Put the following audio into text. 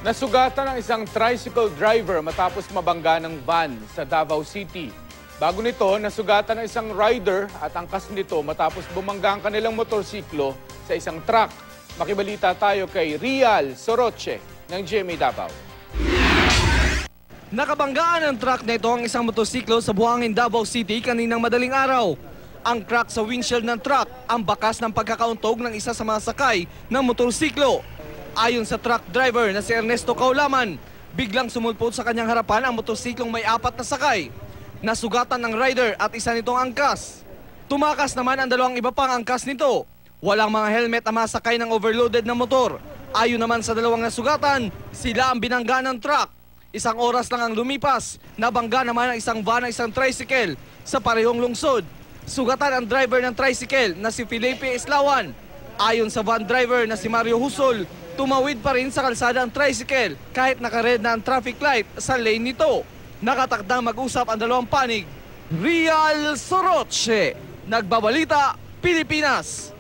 Nasugatan ang isang tricycle driver matapos mabangga ng van sa Davao City. Bago nito, nasugatan ang isang rider at angkas nito matapos bumangga ang kanilang motorsiklo sa isang truck. Makibalita tayo kay Rial Soroche ng GMA Davao. Nakabanggaan ng truck na ito ang isang motorsiklo sa Buhangin, Davao City kaninang madaling araw. Ang crack sa windshield ng truck ang bakas ng pagkakauntog ng isa sa mga sakay ng motorsiklo. Ayon sa truck driver na si Ernesto Kaulaman, biglang sumulpot sa kanyang harapan ang motorsiklong may 4 na sakay. Nasugatan ng rider at isa nitong angkas. Tumakas naman ang 2 iba pang angkas nito. Walang mga helmet ang mga sakay ng overloaded na motor. Ayon naman sa 2 nasugatan, sila ang binangga ng truck. 1 oras lang ang lumipas, nabangga naman ang isang van at isang tricycle sa parehong lungsod. Sugatan ang driver ng tricycle na si Felipe Islawan. Ayon sa van driver na si Mario Husol, tumawid pa rin sa kalsada ang tricycle kahit naka-red na ang traffic light sa lane nito. Nakatakdang mag-usap ang 2 panig. Rial Soroche, Nagbabalita, Pilipinas.